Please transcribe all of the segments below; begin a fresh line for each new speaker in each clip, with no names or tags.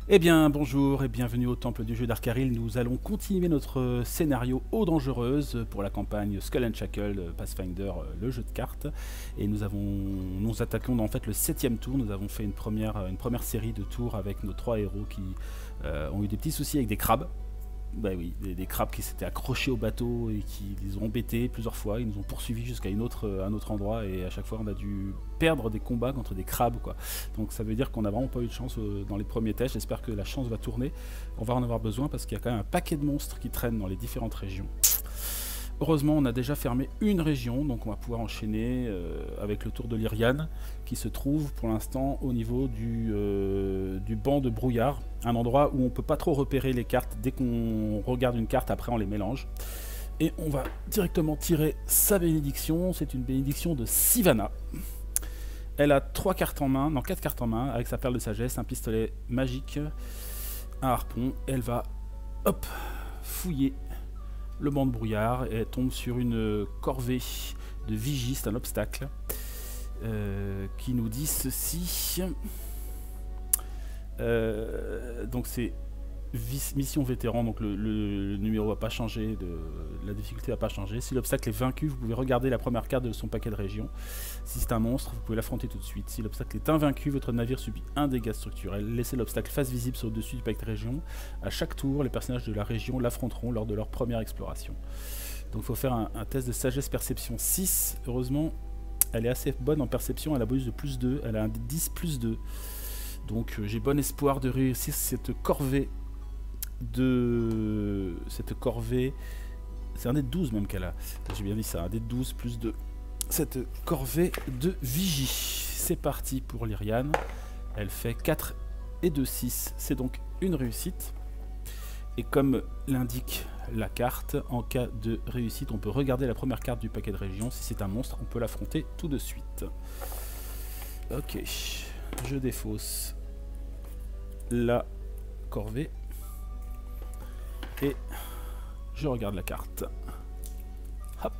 Eh bien, bonjour et bienvenue au temple du jeu d'Arcaril. Nous allons continuer notre scénario Eau Dangereuse pour la campagne Skull and Shackle Pathfinder, le jeu de cartes. Et nous attaquons en fait le 7e tour. Nous avons fait une première série de tours avec nos 3 héros qui ont eu des petits soucis avec des crabes. Bah oui, des crabes qui s'étaient accrochés au bateau et qui les ont embêtés plusieurs fois. Ils nous ont poursuivis jusqu'à un autre endroit et à chaque fois on a dû perdre des combats contre des crabes quoi. Donc ça veut dire qu'on n'a vraiment pas eu de chance dans les premiers tests. J'espère que la chance va tourner. On va en avoir besoin parce qu'il y a quand même un paquet de monstres qui traînent dans les différentes régions. Heureusement, on a déjà fermé une région, donc on va pouvoir enchaîner avec le tour de Lyriane, qui se trouve pour l'instant au niveau du banc de brouillard, un endroit où on ne peut pas trop repérer les cartes. Dès qu'on regarde une carte, après on les mélange. Et on va directement tirer sa bénédiction, c'est une bénédiction de Sivana. Elle a 4 cartes en main, avec sa perle de sagesse, un pistolet magique, un harpon. Elle va, hop, fouiller le banc de brouillard et elle tombe sur une corvée de vigie, c'est un obstacle qui nous dit ceci. Donc c'est mission vétéran, donc le numéro va pas changer, la difficulté va pas changer. Si l'obstacle est vaincu, vous pouvez regarder la première carte de son paquet de régions. Si c'est un monstre, vous pouvez l'affronter tout de suite. Si l'obstacle est invaincu, votre navire subit un dégât structurel. Laissez l'obstacle face visible sur le dessus du paquet de régions. À chaque tour, les personnages de la région l'affronteront lors de leur première exploration. Donc il faut faire un test de sagesse perception 6. Heureusement, elle est assez bonne en perception, elle a un bonus de plus 2, elle a un 10 plus 2. Donc j'ai bon espoir de réussir cette corvée. C'est un dé de 12 même qu'elle a, j'ai bien dit ça, un dé de 12 plus 2, cette corvée de vigie. C'est parti pour Lyriane, elle fait 4 et 2, 6, c'est donc une réussite, et comme l'indique la carte, en cas de réussite on peut regarder la première carte du paquet de région. Si c'est un monstre, on peut l'affronter tout de suite. Ok, je défausse la corvée et je regarde la carte. Hop.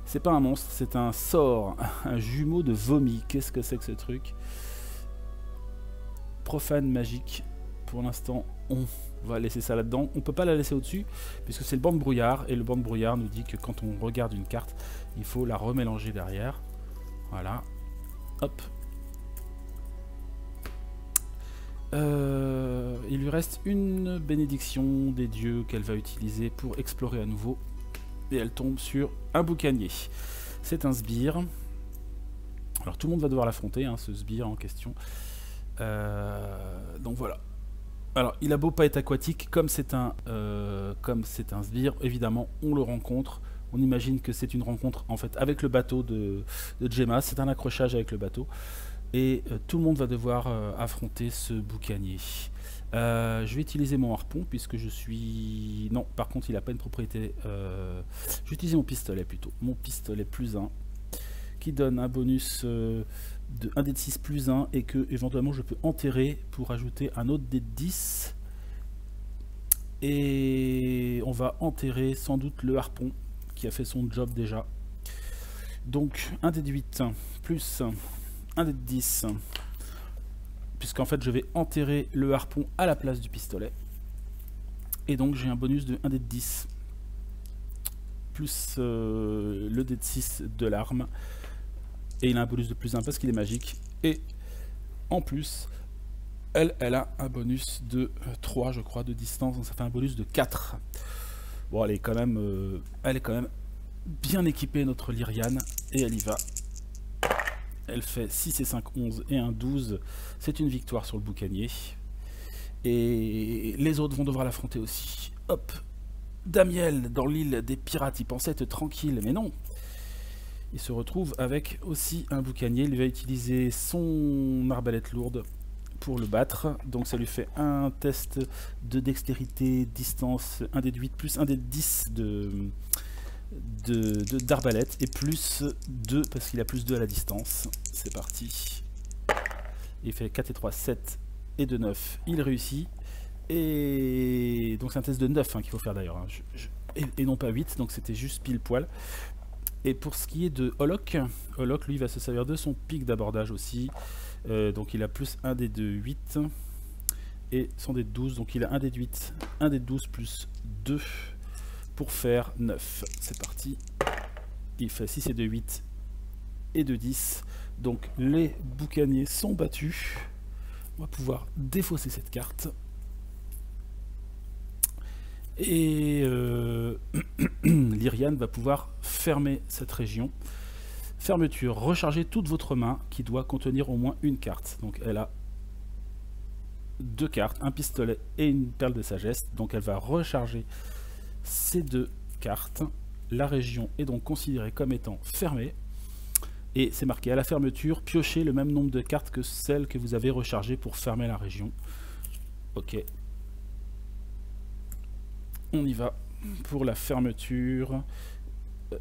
C'est pas un monstre, c'est un sort, un jumeau de vomi. Qu'est-ce que c'est que ce truc? Profane magique. Pour l'instant, on va laisser ça là-dedans. On peut pas la laisser au-dessus, puisque c'est le banc de brouillard. Et le banc de brouillard nous dit que quand on regarde une carte, il faut la remélanger derrière. Voilà. Hop. Il lui reste une bénédiction des dieux qu'elle va utiliser pour explorer à nouveau. Et elle tombe sur un boucanier. C'est un sbire. Alors tout le monde va devoir l'affronter, hein, ce sbire en question. Donc voilà. Alors il a beau pas être aquatique, comme c'est un sbire, évidemment on le rencontre. On imagine que c'est une rencontre en fait avec le bateau de Gemma. C'est un accrochage avec le bateau. Et tout le monde va devoir affronter ce boucanier. Je vais utiliser mon harpon puisque je suis... Non, par contre il n'a pas une propriété... Je vais utiliser mon pistolet plutôt. Mon pistolet plus 1 qui donne un bonus de 1 dé de 6 plus 1 et que éventuellement je peux enterrer pour ajouter un autre dé de 10. Et on va enterrer sans doute le harpon qui a fait son job déjà. Donc 1 dé de 8 plus 1 dé de 10, puisqu'en fait je vais enterrer le harpon à la place du pistolet. Et donc j'ai un bonus de 1 dé de 10, plus le dé de 6 de l'arme. Et il a un bonus de plus 1 parce qu'il est magique. Et en plus, elle a un bonus de 3 je crois de distance, donc ça fait un bonus de 4. Bon, elle est quand même bien équipée notre Lyriane, et elle y va. Elle fait 6 et 5, 11 et 1, 12. C'est une victoire sur le boucanier. Et les autres vont devoir l'affronter aussi. Hop. Damiel, dans l'île des pirates, il pensait être tranquille, mais non. Il se retrouve avec aussi un boucanier. Il va utiliser son arbalète lourde pour le battre. Donc ça lui fait un test de dextérité, distance, 1 dé de 8 plus 1 dé de 10 d'arbalète et plus 2 parce qu'il a plus 2 à la distance. C'est parti. Il fait 4 et 3, 7 et 2, 9. Il réussit. Et donc c'est un test de 9 hein, qu'il faut faire d'ailleurs. Hein. Et non pas 8, donc c'était juste pile poil. Et pour ce qui est de Holok, lui va se servir de son pic d'abordage aussi. Donc il a plus 1 des 2, 8. et son dé de 12. Donc il a un dé de 8, un dé de 12 plus 2 pour faire 9. C'est parti. Il fait 6 et 2, 8 et 2, 10. Donc les boucaniers sont battus. On va pouvoir défausser cette carte. Et Lyriane va pouvoir fermer cette région. Fermeture, rechargez toute votre main qui doit contenir au moins une carte. Donc elle a 2 cartes, un pistolet et une perle de sagesse. Donc elle va recharger ces 2 cartes. La région est donc considérée comme étant fermée. Et c'est marqué à la fermeture, piochez le même nombre de cartes que celles que vous avez rechargées pour fermer la région. Ok. On y va pour la fermeture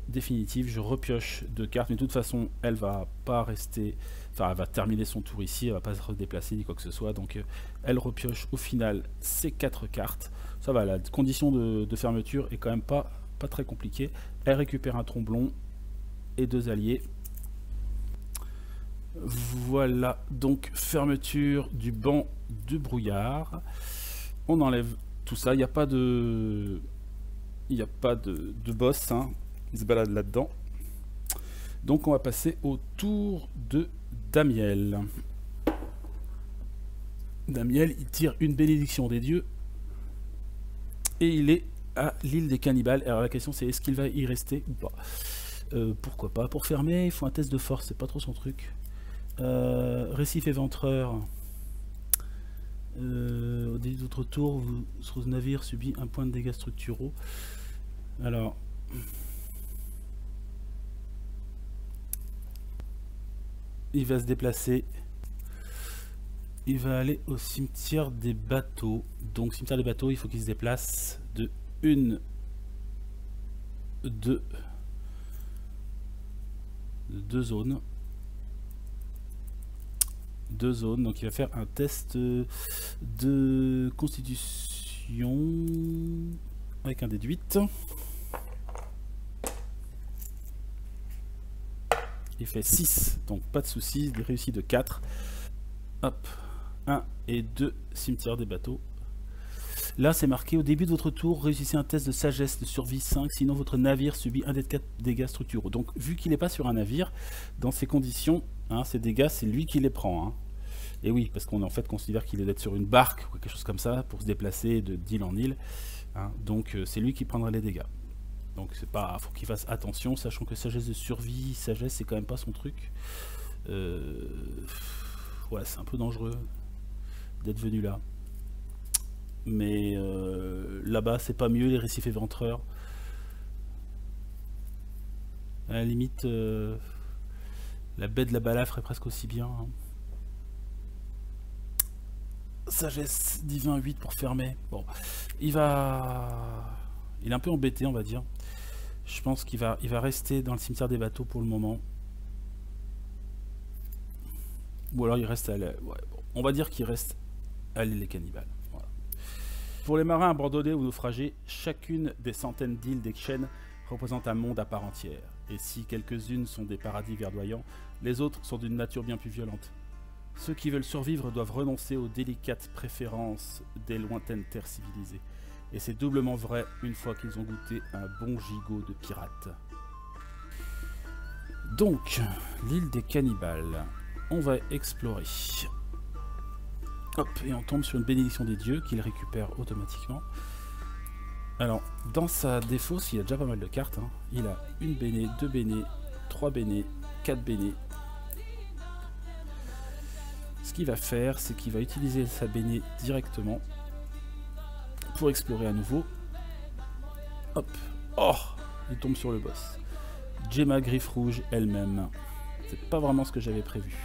définitive. Je repioche 2 cartes, mais de toute façon elle va pas rester, enfin elle va terminer son tour ici, elle va pas se redéplacer ni quoi que ce soit, donc elle repioche au final ces 4 cartes. Ça va, la condition de fermeture est quand même pas très compliquée. Elle récupère un tromblon et 2 alliés. Voilà, donc fermeture du banc de brouillard. On enlève tout ça, il n'y a pas de boss, hein. Il se balade là-dedans. Donc on va passer au tour de Damiel. Damiel, il tire une bénédiction des dieux et il est à l'île des cannibales. Alors la question c'est, est-ce qu'il va y rester ou pas? Pourquoi pas? Pour fermer, il faut un test de force, c'est pas trop son truc. Récif éventreur. Au début de votre tour, votre navire subit un point de dégâts structuraux. Alors, il va se déplacer. Il va aller au cimetière des bateaux. Donc, cimetière des bateaux, il faut qu'il se déplace de 1, 2 zones. 2 zones, donc il va faire un test de constitution avec un dé de 8. Il fait 6, donc pas de soucis, il réussit de 4. Hop, 1 et 2 cimetière des bateaux. Là c'est marqué au début de votre tour, réussissez un test de sagesse de survie 5, sinon votre navire subit un des 4 dégâts structuraux. Donc vu qu'il n'est pas sur un navire, dans ces conditions, hein, ces dégâts c'est lui qui les prend. Hein. Et oui, parce qu'on en fait considère qu'il est d'être sur une barque ou quelque chose comme ça pour se déplacer d'île en île. Hein. Donc c'est lui qui prendra les dégâts. Donc c'est pas, faut qu'il fasse attention, sachant que sagesse de survie, sagesse c'est quand même pas son truc. Ouais, c'est un peu dangereux d'être venu là. Mais là-bas c'est pas mieux, les récifs éventreurs. À la limite, la baie de la Bala ferait presque aussi bien. Hein. Sagesse divin 8 pour fermer. Bon, il est un peu embêté, on va dire. Je pense qu'il va rester dans le cimetière des bateaux pour le moment. Ou alors il reste à ouais, bon, on va dire qu'il reste à l'île des cannibales. Voilà. Pour les marins abandonnés ou naufragés, chacune des centaines d'îles des chaînes représente un monde à part entière. Et si quelques-unes sont des paradis verdoyants, les autres sont d'une nature bien plus violente. Ceux qui veulent survivre doivent renoncer aux délicates préférences des lointaines terres civilisées. Et c'est doublement vrai une fois qu'ils ont goûté un bon gigot de pirates. Donc, l'île des cannibales. On va explorer. Hop, et on tombe sur une bénédiction des dieux qu'il récupère automatiquement. Alors, dans sa défausse, il a déjà pas mal de cartes. Hein. Il a une béné, 2 béné, 3 béné, 4 béné. Ce qu'il va faire, c'est qu'il va utiliser sa béné directement pour explorer à nouveau. Hop. Oh, il tombe sur le boss. Gemma Griffe Rouge elle-même. C'est pas vraiment ce que j'avais prévu.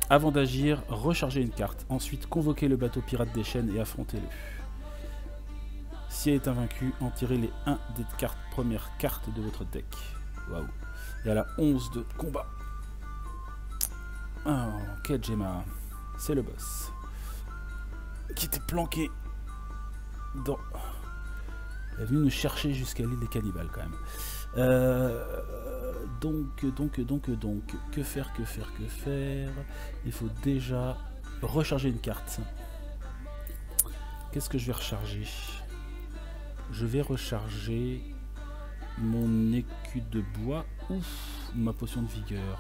Avant d'agir, rechargez une carte. Ensuite, convoquez le bateau pirate des chaînes et affrontez-le. Si elle est invaincue, en tirez les 1 des premières cartes de votre deck. Waouh. Et elle a 11 de combat. Oh, ok, Gemma. C'est le boss. Qui était planqué dans... Elle est venue nous chercher jusqu'à l'île des cannibales quand même. Donc, que faire? Il faut déjà recharger une carte. Qu'est-ce que je vais recharger? Je vais recharger mon écu de bois ou ma potion de vigueur.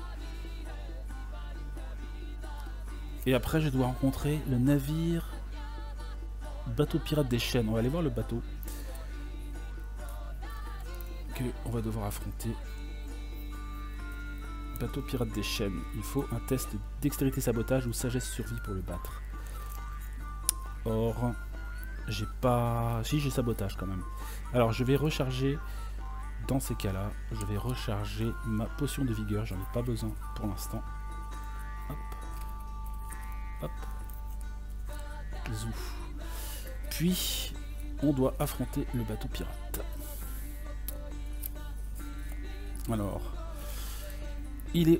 Et après je dois rencontrer le navire bateau pirate des chênes. On va aller voir le bateau que on va devoir affronter. Bateau pirate des chênes. Il faut un test dextérité sabotage ou sagesse survie pour le battre. Or, j'ai pas... Si, j'ai sabotage quand même. Alors, je vais recharger... Dans ces cas-là, je vais recharger ma potion de vigueur. J'en ai pas besoin pour l'instant. Hop. Hop. Zou. Puis, on doit affronter le bateau pirate. Alors... Il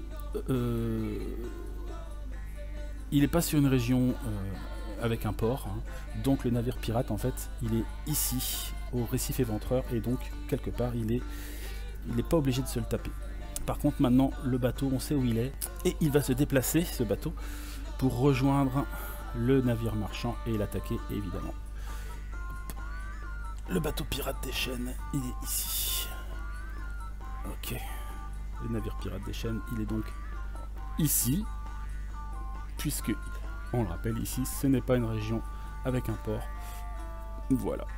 est pas sur une région avec un port, hein. Donc le navire pirate en fait il est ici au récif éventreur et donc quelque part il est pas obligé de se le taper. Par contre maintenant le bateau on sait où il est et il va se déplacer ce bateau pour rejoindre le navire marchand et l'attaquer évidemment. Le bateau pirate des chênes il est ici. Ok. Le navire pirate des chênes, il est donc ici, puisque, on le rappelle ici, ce n'est pas une région avec un port. Voilà.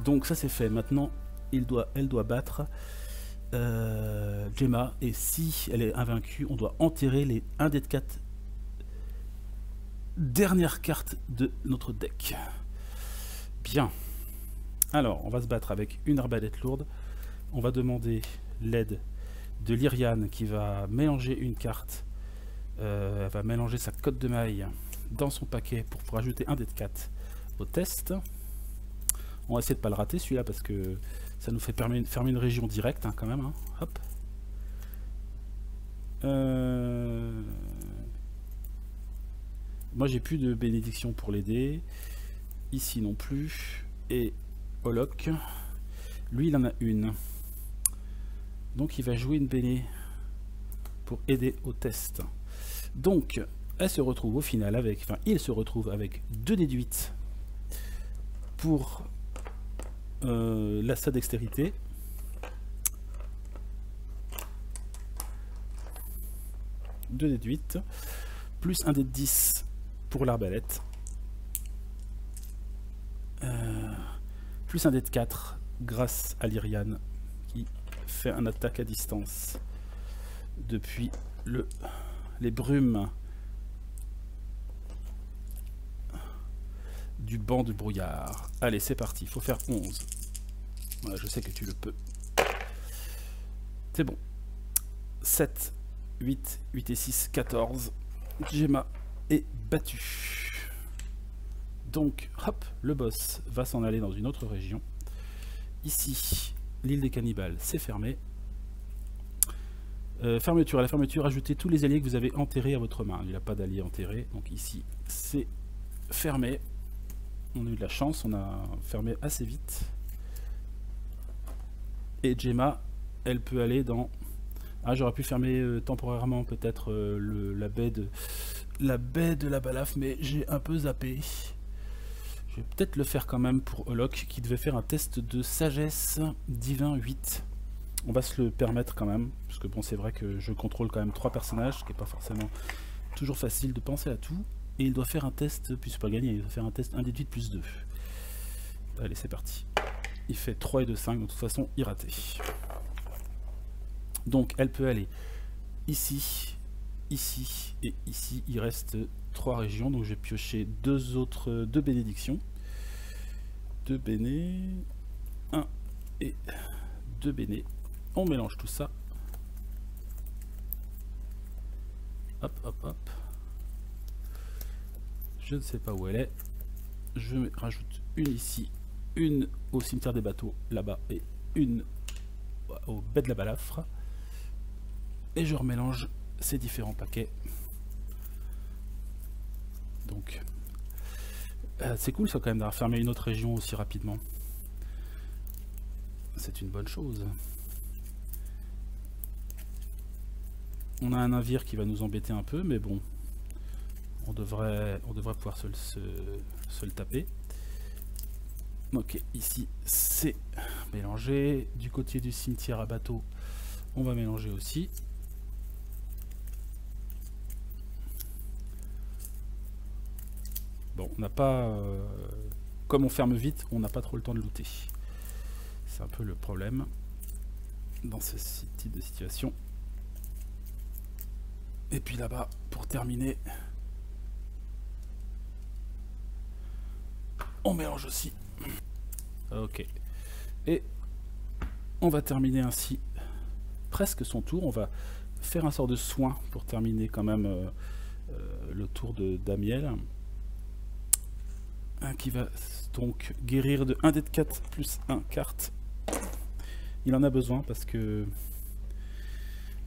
Donc ça c'est fait. Maintenant, elle doit battre Gemma, et si elle est invaincue, on doit enterrer les 1 des 4 dernières cartes de notre deck. Bien. Alors, on va se battre avec une arbalète lourde. On va demander l'aide de Lyriane qui va mélanger une carte, elle va mélanger sa cotte de maille dans son paquet pour rajouter un dé de 4 au test. On va essayer de pas le rater celui-là parce que ça nous fait fermer une région directe hein, quand même. Hein. Hop. Moi j'ai plus de bénédiction pour l'aider. Ici non plus. Et Olok, lui il en a une. Donc il va jouer une béné pour aider au test. Donc elle se retrouve au final avec, enfin il se retrouve avec 2 déduites pour sa dextérité. Deux déduites plus un dé de 10 pour l'arbalète, plus un dé de 4 grâce à Lyriane qui fait un attaque à distance depuis les brumes du banc de brouillard. Allez, c'est parti, il faut faire 11. Voilà, je sais que tu le peux. C'est bon. 7, 8, 8 et 6, 14. Gemma est battue. Donc, hop, le boss va s'en aller dans une autre région. Ici, l'île des cannibales, c'est fermé. Fermeture, à la fermeture, ajoutez tous les alliés que vous avez enterrés à votre main. Il n'y a pas d'alliés enterrés, donc ici, c'est fermé. On a eu de la chance, on a fermé assez vite. Et Gemma, elle peut aller dans... Ah, j'aurais pu fermer temporairement peut-être la baie de la Balafre, mais j'ai un peu zappé. Je vais peut-être le faire quand même pour Olok, qui devait faire un test de sagesse divin 8. On va se le permettre quand même, parce que bon, c'est vrai que je contrôle quand même 3 personnages, ce qui n'est pas forcément toujours facile de penser à tout. Et il doit faire un test, puis c'est pas gagné, il doit faire un test 1 déduit plus 2. Allez, c'est parti. Il fait 3 et 2, 5, de toute façon, il raté. Donc, elle peut aller ici, ici et ici. Il reste 3 régions, donc je vais piocher 2 bénédictions. 2 béné, 1 et 2 béné. On mélange tout ça. Hop, hop, hop. Je ne sais pas où elle est. Je rajoute une ici, une au cimetière des bateaux là-bas et une au baie de la Balafre. Et je remélange ces différents paquets. Donc, c'est cool ça quand même d'avoir fermé une autre région aussi rapidement. C'est une bonne chose. On a un navire qui va nous embêter un peu, mais bon, On devrait pouvoir se le taper. Ok, ici c'est mélangé. Du côté du cimetière à bateau, on va mélanger aussi. Bon, on n'a pas... comme on ferme vite, on n'a pas trop le temps de looter. C'est un peu le problème dans ce type de situation. Et puis là-bas, pour terminer, on mélange aussi. Ok. Et on va terminer ainsi presque son tour. On va faire un sort de soin pour terminer quand même le tour de Damiel. Qui va donc guérir de 1 dé de 4 plus 1 carte. Il en a besoin parce que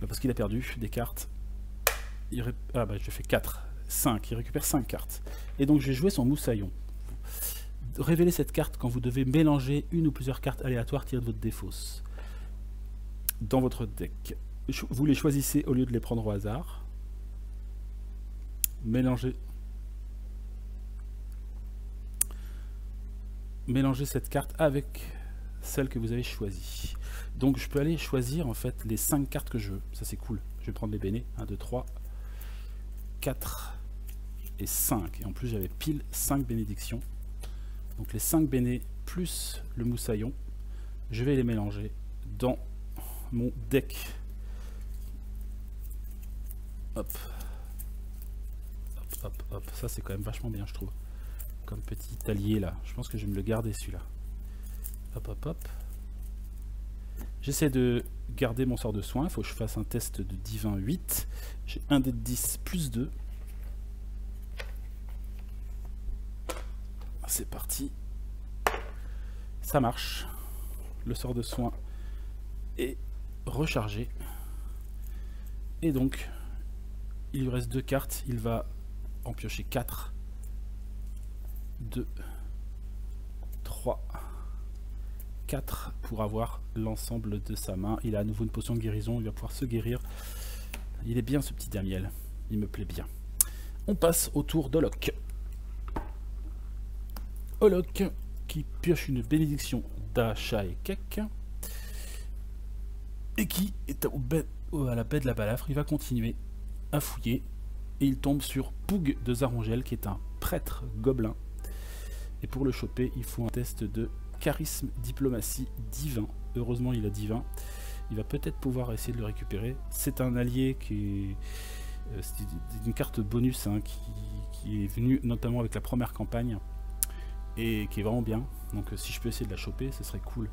parce qu'il a perdu des cartes. Ah bah je fais 4, 5, il récupère 5 cartes. Et donc je vais jouer son moussaillon. Révélez cette carte quand vous devez mélanger une ou plusieurs cartes aléatoires tirées de votre défausse dans votre deck. Vous les choisissez au lieu de les prendre au hasard. Mélangez cette carte avec celle que vous avez choisie. Donc je peux aller choisir en fait les 5 cartes que je veux. Ça c'est cool. Je vais prendre les bénés. 1, 2, 3, 4 et 5. Et en plus j'avais pile 5 bénédictions. Donc les 5 bénés plus le moussaillon, je vais les mélanger dans mon deck. Hop. Hop, hop, hop. Ça c'est quand même vachement bien je trouve. Comme petit allié là. Je pense que je vais me le garder celui-là. Hop, hop, hop. J'essaie de garder mon sort de soin. Il faut que je fasse un test de divin 8. J'ai 1 dé de 10 plus 2. C'est parti. Ça marche. Le sort de soin est rechargé. Et donc, il lui reste 2 cartes. Il va en piocher 4. 2, 3, 4 pour avoir l'ensemble de sa main. Il a à nouveau une potion de guérison, il va pouvoir se guérir. Il est bien ce petit Damiel, il me plaît bien. On passe au tour d'Olok. Olok qui pioche une bénédiction d'Acha et Kek et qui est à la baie de la balafre. Il va continuer à fouiller et il tombe sur Poug de Zarongel qui est un prêtre gobelin. Et pour le choper, il faut un test de charisme, diplomatie, divin. Heureusement, il a divin. Il va peut-être pouvoir essayer de le récupérer. C'est un allié qui est... c'est une carte bonus hein, qui est venue notamment avec la première campagne. Et qui est vraiment bien. Donc si je peux essayer de la choper, ce serait cool.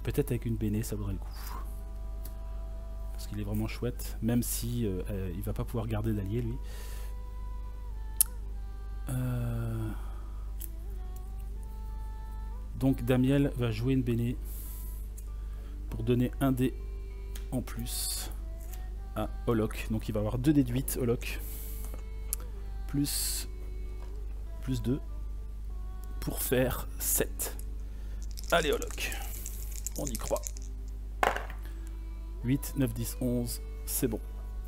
Peut-être avec une béné, ça vaudrait le coup. Parce qu'il est vraiment chouette. Même si il va pas pouvoir garder d'allié, lui. Donc Damiel va jouer une béné pour donner un dé en plus à Olok. Donc il va avoir 2 dés de 8 Olok plus 2 pour faire 7. Allez Olok, on y croit. 8, 9, 10, 11, c'est bon,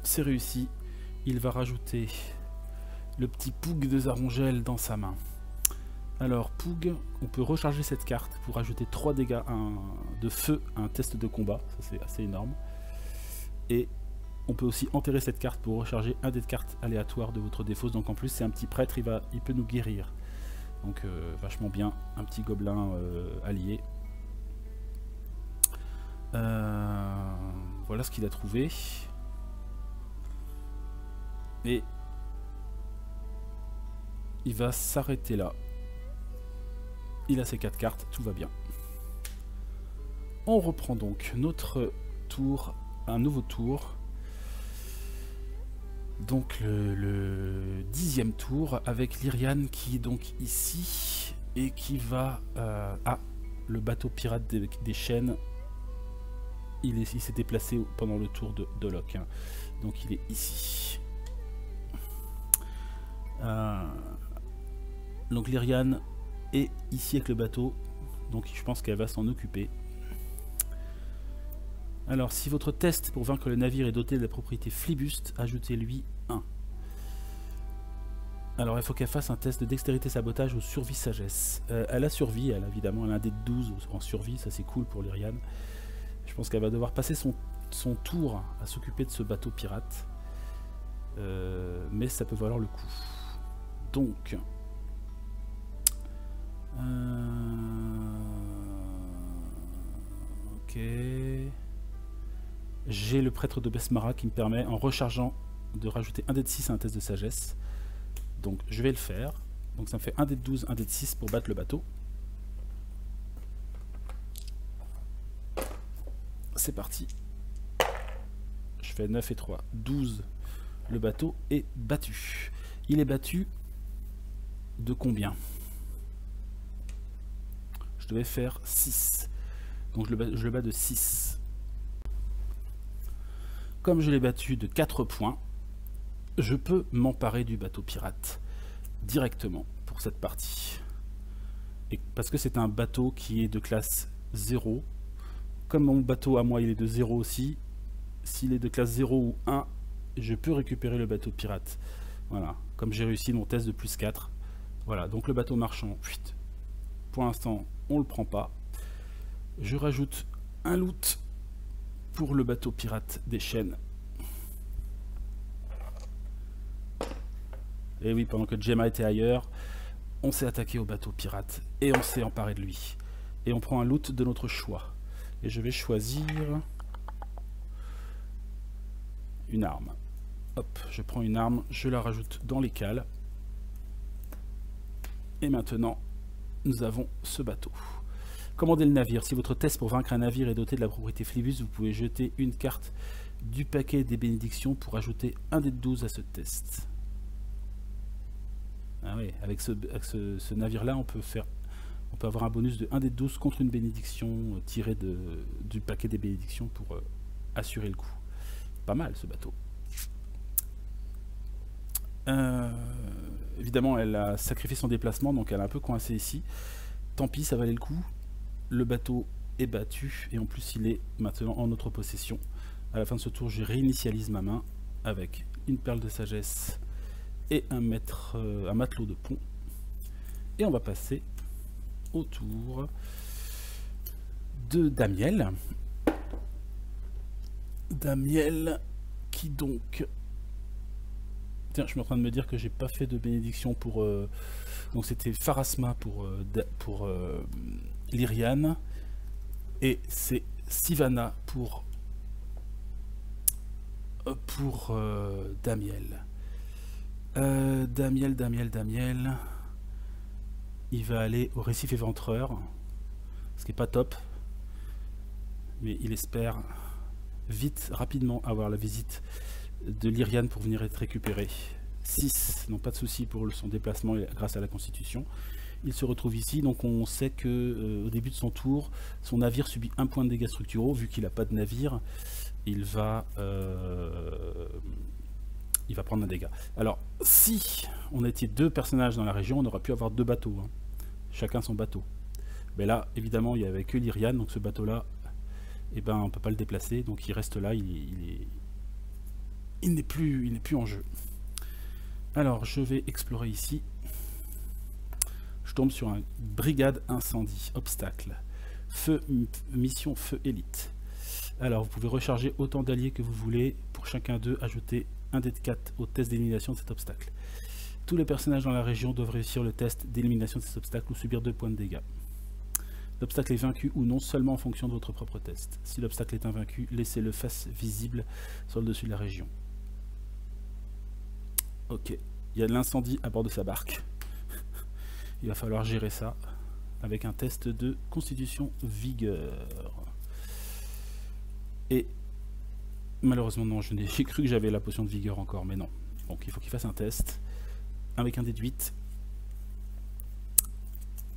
c'est réussi. Il va rajouter le petit Poug de Zarongel dans sa main. Alors Poug, on peut recharger cette carte pour ajouter 3 dégâts de feu à un test de combat, ça c'est assez énorme. Et on peut aussi enterrer cette carte pour recharger un dé de cartes aléatoire de votre défausse. Donc en plus c'est un petit prêtre, il peut nous guérir. Donc vachement bien, un petit gobelin allié. Voilà ce qu'il a trouvé. Et il va s'arrêter là. Il a ses 4 cartes, tout va bien. On reprend donc notre tour, un nouveau tour. Donc le 10e tour avec Lyrian qui est donc ici et qui va le bateau pirate des chaînes. Il s'est déplacé pendant le tour d'Olok, hein. Donc il est ici. Donc Lyrian est ici avec le bateau, donc je pense qu'elle va s'en occuper. Alors, si votre test pour vaincre le navire est doté de la propriété Flibuste, ajoutez-lui 1. Alors, il faut qu'elle fasse un test de dextérité sabotage ou survie sagesse. Elle a survie, elle, évidemment, elle a un dé de 12 en survie, ça c'est cool pour Lyriane. Je pense qu'elle va devoir passer son tour à s'occuper de ce bateau pirate. Mais ça peut valoir le coup. Donc... ok... J'ai le prêtre de Besmara qui me permet, en rechargeant, de rajouter un dé de 6 à un test de sagesse. Donc je vais le faire. Donc ça me fait un dé de 12, un dé de 6 pour battre le bateau. C'est parti. Je fais 9 et 3, 12. Le bateau est battu. Il est battu de combien? Je devais faire 6. Donc je le bats de 6. Comme je l'ai battu de 4 points, je peux m'emparer du bateau pirate directement pour cette partie. Et parce que c'est un bateau qui est de classe 0, comme mon bateau à moi il est de 0 aussi, s'il est de classe 0 ou 1, je peux récupérer le bateau pirate. Voilà, comme j'ai réussi mon test de plus 4. Voilà, donc le bateau marchand, pour l'instant, on le prend pas. Je rajoute un loot pour le bateau pirate des chênes. Et oui, pendant que Gemma était ailleurs, on s'est attaqué au bateau pirate et on s'est emparé de lui. Et on prend un loot de notre choix. Et je vais choisir une arme. Hop, je prends une arme, je la rajoute dans les cales. Et maintenant, nous avons ce bateau. Commandez le navire. Si votre test pour vaincre un navire est doté de la propriété Flibus, vous pouvez jeter une carte du paquet des bénédictions pour ajouter un dé de 12 à ce test. Ah oui, avec ce navire-là, on peut avoir un bonus de 1 dé de 12 contre une bénédiction tirée du paquet des bénédictions pour assurer le coup. Pas mal ce bateau. Évidemment, elle a sacrifié son déplacement, donc elle est un peu coincée ici. Tant pis, ça valait le coup. Le bateau est battu et en plus il est maintenant en notre possession. À la fin de ce tour, je réinitialise ma main avec une perle de sagesse et un matelot de pont. Et on va passer au tour de Damiel. Damiel qui donc... Tiens, je suis en train de me dire que j'ai pas fait de bénédiction pour... donc c'était Pharasma pour Lyriane. Et c'est Sivana pour Damiel. Damiel. Il va aller au récif éventreur. Ce qui n'est pas top. Mais il espère rapidement avoir la visite de Lyriane pour venir être récupéré. 6, non pas de souci pour son déplacement grâce à la Constitution. Il se retrouve ici, donc on sait que au début de son tour, son navire subit 1 point de dégâts structuraux. Vu qu'il n'a pas de navire, il va prendre un dégât. Alors, si on était 2 personnages dans la région, on aurait pu avoir 2 bateaux, hein. Chacun son bateau. Mais là, évidemment, il n'y avait que Lyriane, donc ce bateau-là, eh ben, on ne peut pas le déplacer, donc il reste là, il n'est plus en jeu. Alors, je vais explorer ici. Je tombe sur un brigade incendie, obstacle. Mission feu élite. Alors, vous pouvez recharger autant d'alliés que vous voulez. Pour chacun d'eux, ajouter un dé de 4 au test d'élimination de cet obstacle. Tous les personnages dans la région doivent réussir le test d'élimination de cet obstacle ou subir 2 points de dégâts. L'obstacle est vaincu ou non seulement en fonction de votre propre test. Si l'obstacle est invaincu, laissez-le face visible sur le dessus de la région. Ok, il y a de l'incendie à bord de sa barque. Il va falloir gérer ça avec un test de constitution vigueur. Et malheureusement non, j'ai cru que j'avais la potion de vigueur encore, mais non. Donc il faut qu'il fasse un test avec un dé de 8.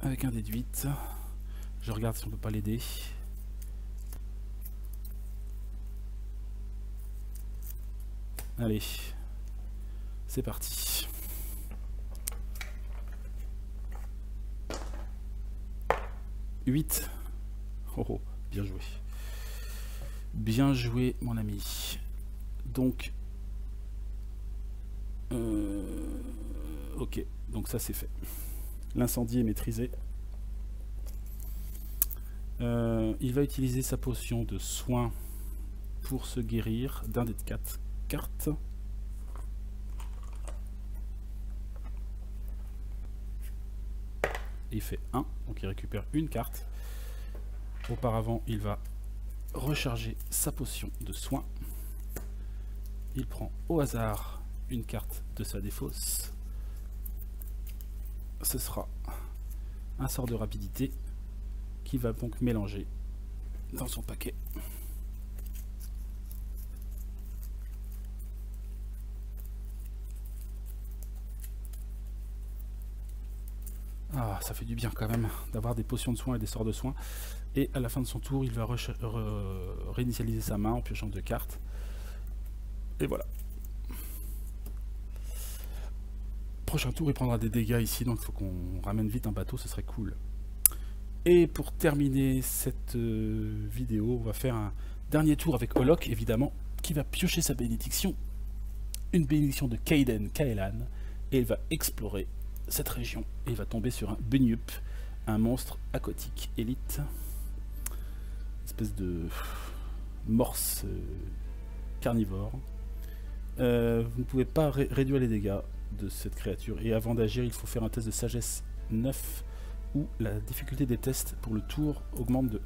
Avec un dé de 8. Je regarde si on peut pas l'aider. Allez, c'est parti. Oh, bien joué. Bien joué, mon ami. Donc, ok, donc ça c'est fait. L'incendie est maîtrisé. Il va utiliser sa potion de soin pour se guérir d'un dé de 4 cartes. Il fait 1, donc il récupère une carte. Auparavant, il va recharger sa potion de soin. Il prend au hasard une carte de sa défausse. Ce sera un sort de rapidité qui va donc mélanger dans son paquet. Ah, ça fait du bien quand même d'avoir des potions de soin et des sorts de soin. Et à la fin de son tour, il va réinitialiser sa main en piochant 2 cartes. Et voilà. Prochain tour, il prendra des dégâts ici, donc il faut qu'on ramène vite un bateau, ce serait cool. Et pour terminer cette vidéo, on va faire un dernier tour avec Olok, évidemment, qui va piocher sa bénédiction. Une bénédiction de Kaiden Kaelan, et il va explorer cette région. Et il va tomber sur un Bunyip, un monstre aquatique élite. Une espèce de morse carnivore. Vous ne pouvez pas réduire les dégâts de cette créature. Et avant d'agir, il faut faire un test de sagesse 9 où la difficulté des tests pour le tour augmente de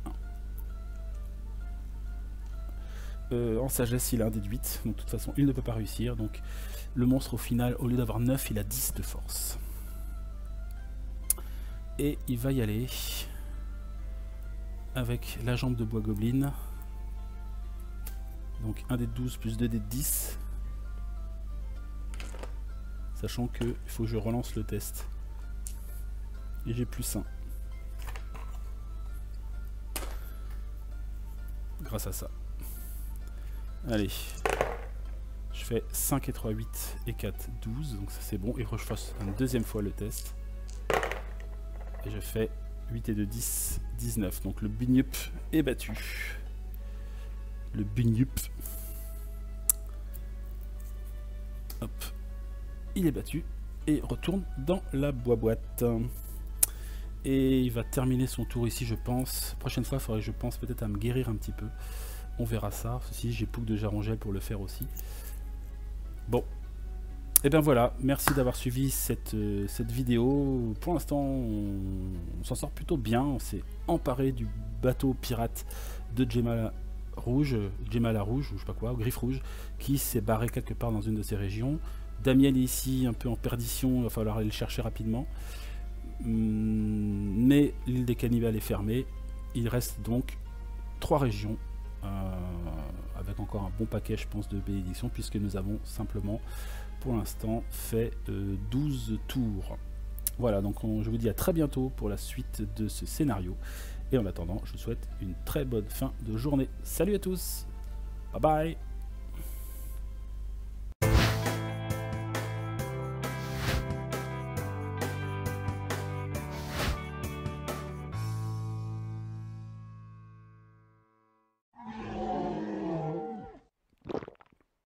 1. En sagesse, il a un dé de 8, donc de toute façon, il ne peut pas réussir. Donc le monstre, au final, au lieu d'avoir 9, il a 10 de force. Et il va y aller avec la jambe de bois gobelin. Donc 1 dé de 12 plus 2 dés de 10. Sachant que il faut que je relance le test. Et j'ai plus 1. Grâce à ça. Allez. Je fais 5 et 3, 8 et 4, 12. Donc ça c'est bon. Et je fasse une deuxième fois le test. Et je fais 8 et 2, 10, 19. Donc le Bunyip est battu. Le Bunyip. Hop. Il est battu. Et retourne dans la boîte. Et il va terminer son tour ici, je pense. Prochaine fois, il faudrait, je pense, peut-être à me guérir un petit peu. On verra ça. Ceci, j'ai Pouc de Jarongel pour le faire aussi. Bon. Et bien voilà, merci d'avoir suivi cette vidéo. Pour l'instant, on s'en sort plutôt bien. On s'est emparé du bateau pirate de Gemma Rouge, ou je sais pas quoi, Griffe Rouge, qui s'est barré quelque part dans une de ces régions. Damien est ici un peu en perdition, il va falloir aller le chercher rapidement. Mais l'île des cannibales est fermée. Il reste donc 3 régions avec encore un bon paquet, je pense, de bénédictions, puisque nous avons simplement pour l'instant fait 12 tours. Voilà, donc je vous dis à très bientôt pour la suite de ce scénario. Et en attendant, je vous souhaite une très bonne fin de journée. Salut à tous, bye bye.